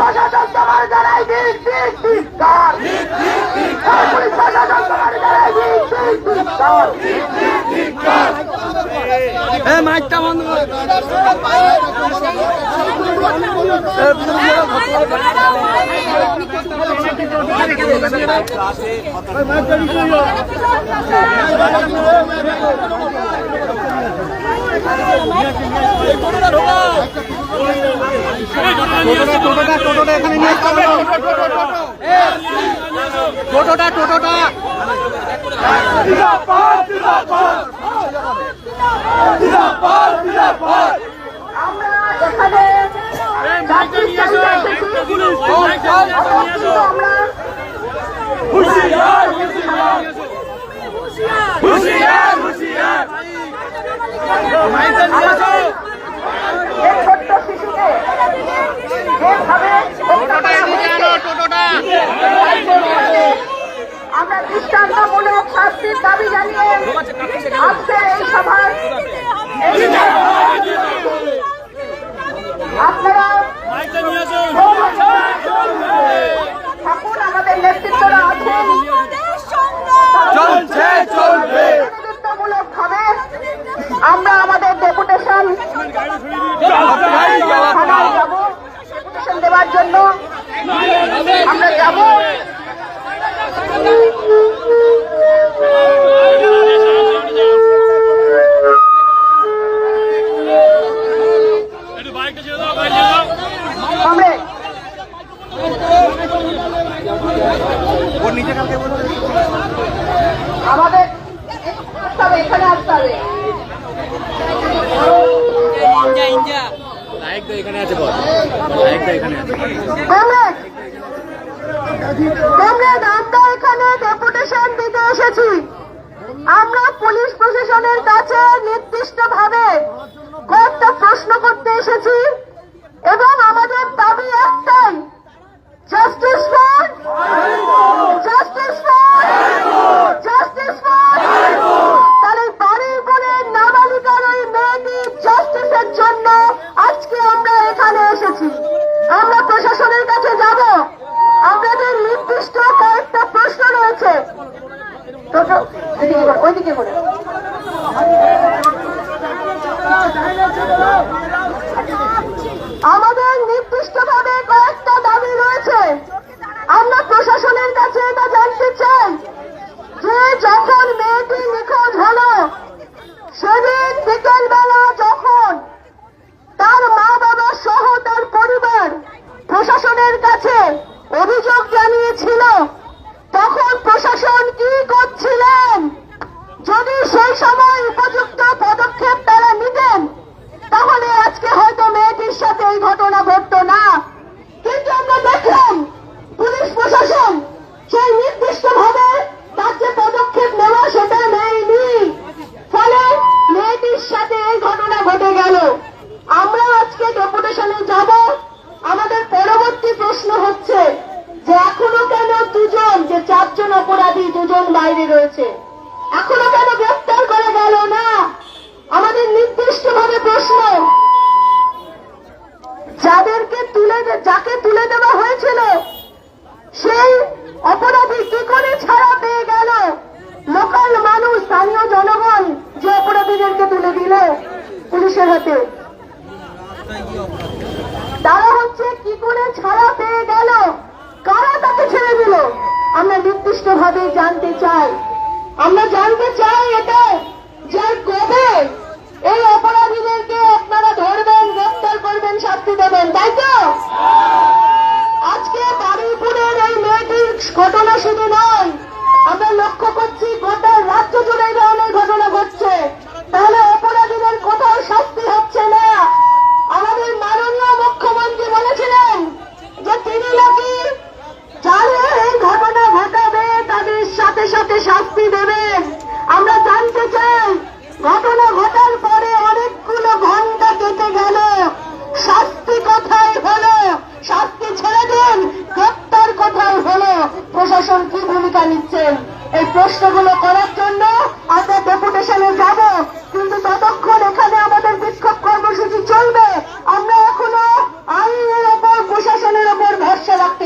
প্রশাসন তোমার জানাই দিক দিক ধিক্কার, পুলিশ প্রশাসন তোমার জানাই দিক দিক ধিক্কার। মাইকটা বন্ধ করে টোটোটা এখানে নিয়ে টোটোটা আমরা এখানে ছোট্ট শিশুকে আমরা দৃষ্টান্তমূলক শাস্তির দাবি জানিয়ে আজকের এই সভায় আপনারা ঠাকুর আমাদের নেতৃত্বরা আছেন, প্রতিনিধিত্বমূলক ভাবে আমরা আমাদের ডেপুটেশন যাব, ডেপুটেশন দেওয়ার জন্য আমরা যাব। আমাদের এখানে আসতে হবে। আমরা এখানে ডেপুটেশন দিতে এসেছি। আমরা পুলিশ প্রশাসনের কাছে নির্দিষ্টভাবে কয়েকটা প্রশ্ন করতে এসেছি এবং আমাদের দাবি একটাই, justice for justice for justice for. তাহলে বাড়ির বোনের নাবালিকার ওই মেয়েটির জাস্টিসের জন্য আজকে আমরা এখানে এসেছি। আমরা প্রশাসনের কাছে যাব, আমাদের নির্দিষ্ট কয়েকটা প্রশ্ন রয়েছে। ওইদিকে করে আমাদের নির্দিষ্টভাবে কয়েকটা দাবি রয়েছে। আমরা প্রশাসনের কাছে এটা জানতে চাই যে যখন মেয়েটি নিখোঁজ হলো সেদিন বিকেলবেলা যখন তার মা বাবা সহ তার পরিবার প্রশাসনের কাছে অভিযোগ জানিয়েছিল তখন প্রশাসন কি করছিলেন? যদি সেই সময় উপযুক্ত পদক্ষেপ তারা নিতেন তাহলে আজকে হয়তো মেয়েটির সাথে এই ঘটনা ঘটতো না। কিন্তু আমরা দেখলাম পুলিশ প্রশাসন সেই নির্দিষ্টভাবে তার যে পদক্ষেপ নেওয়া সেটা নেয়নি, ফলে মেয়েটির সাথে এই ঘটনা ঘটে গেল। আমরা আজকে ডেপুটেশনে যাব। আমাদের পরবর্তী প্রশ্ন হচ্ছে যে এখনো কেন দুজন, যে 4 জন অপরাধী 2 জন বাইরে রয়েছে, এখনো কেন গ্রেফতার করা গেল না? আমাদের নির্দিষ্টভাবে প্রশ্ন, যাকে তুলে দেওয়া হয়েছিল সেই অপরাধী কি করে ছাড়া পেয়ে গেল? লোকাল মানুষ, স্থানীয় জনগণ যে অপরাধীদেরকে তুলে দিল পুলিশের হাতে, তারা হচ্ছে কি করে ছাড়া পেয়ে গেল? কারা তাকে ছেড়ে দিল? আমরা নির্দিষ্টভাবে জানতে চাই। আমরা জানতে চাই এটা যে কবে এই অপরাধীদেরকে আপনারা ধরবেন, গ্রেফতার করবেন, শাস্তি দেবেন, তাই তো? আজকে বারুইপুরের এই মেয়েটির ঘটনা শুধু নয়, আমরা লক্ষ্য করছি গোটা রাজ্য জুড়ে এই ধরনের ঘটনা ঘটছে। তাহলে অপরাধীদের কোথাও শাস্তি হচ্ছে না। আমাদের মাননীয় মুখ্যমন্ত্রী বলেছিলেন যে তিনি নাকি যারা এই ঘটনা ঘটাবে তাদের সাথে সাথে শাস্তি দেবেন। আমরা জানতে চাই ঘটনা ঘটার পরে অনেকগুলো ঘন্টা কেটে গেল, শাস্তি কোথায় হলো?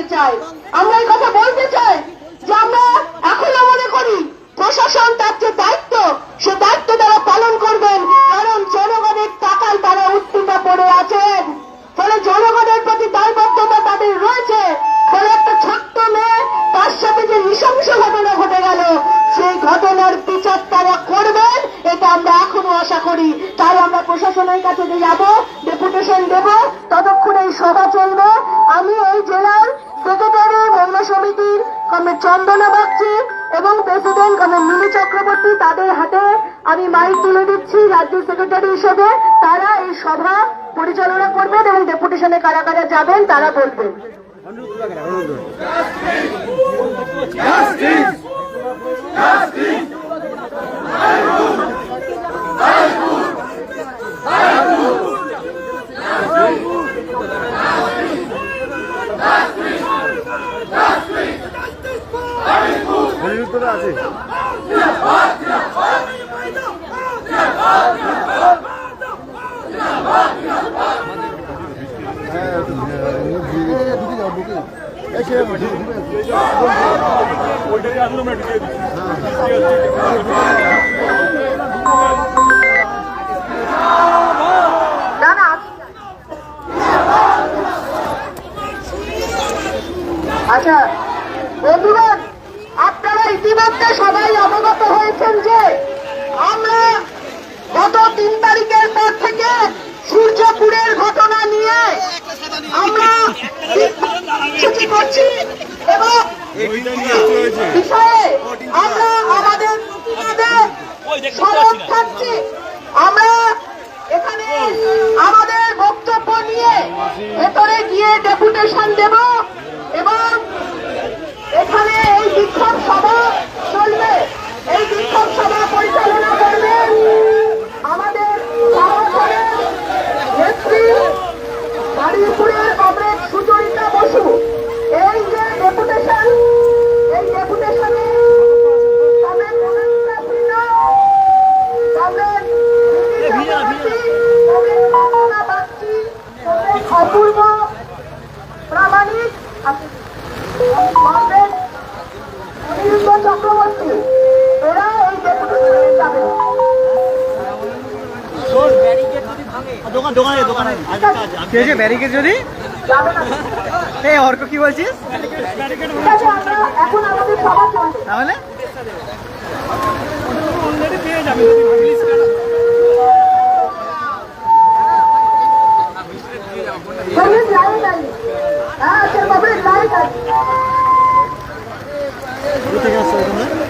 জানাতে চাই, আমরা এই কথা বলতে চাই যে আমরা এখনো মনে করি প্রশাসন তার যে দায়িত্ব সে দায়িত্ব তারা পালন করবেন, কারণ জনগণের টাকায় তারা উত্তীর্ণ পড়ে আছেন। ফলে জনগণের প্রতি দায়বদ্ধতা তাদের রয়েছে। ফলে একটা ছোট্ট মেয়ে তার সাথে যে নৃশংস ঘটনা ঘটে গেল সেই ঘটনার বিচার তারা করবেন, এটা আমরা এখনো আশা করি। তাই আমরা প্রশাসনের কাছে যে যাবো, ডেপুটেশন দেব, ততক্ষণ এই সভা চলবে। আমি এই জেলার সেক্রেটারি মহিলা সমিতির কমরেড চন্দনা বাগচি এবং প্রেসিডেন্ট কমরেড মিলি চক্রবর্তী, তাদের হাতে আমি মাইক তুলে দিচ্ছি রাজ্য সেক্রেটারি হিসেবে। তারা এই সভা পরিচালনা করবেন এবং ডেপুটেশনে কারা কারা যাবেন তারা বলবেন। আছে আচ্ছা বন্ধুগণ, আপনারা ইতিমধ্যে সবাই অবগত হয়েছেন যে আমরা গত 3 তারিখের পর থেকে সূর্যপুরের ঘটনা নিয়ে আমরা সূচি করছি এবং বিষয়ে আমরা আমাদের সরব থাকছি। আমরা এখানে আমাদের বক্তব্য নিয়ে ভেতরে গিয়ে ডেপুটেশন দেব এবং এখানে এই বিক্ষোভ সভা চলবে। এই বিক্ষোভ সভা পরিচালনা করবেন আমাদের সংগঠনের নেত্রী বারুইপুরের কমরেড সুচরিতা বসু। এই যে ডেপুটেশন, এই ডেপুটেশনে কমরেড মনোনীতা সিনহা, কমরেড মিলি চক্রবর্তী, কমরেড চন্দনা বাগচি, কমরেড অপূর্ব প্রামাণিক, কমরেড অনিরুদ্ধ চক্রবর্তী, এরা এই ডেপুটেশনে যাবেন। ব্যারিকেড যদি এই অর্ক কি বলছিস ঠিক আছে, আমরা এখন আমাদের সভা চলবে। তাহলে কমরেড লাইট আই, হ্যাঁ কমরেড লাইট আই। কোথা থেকে আসছো তোমরা?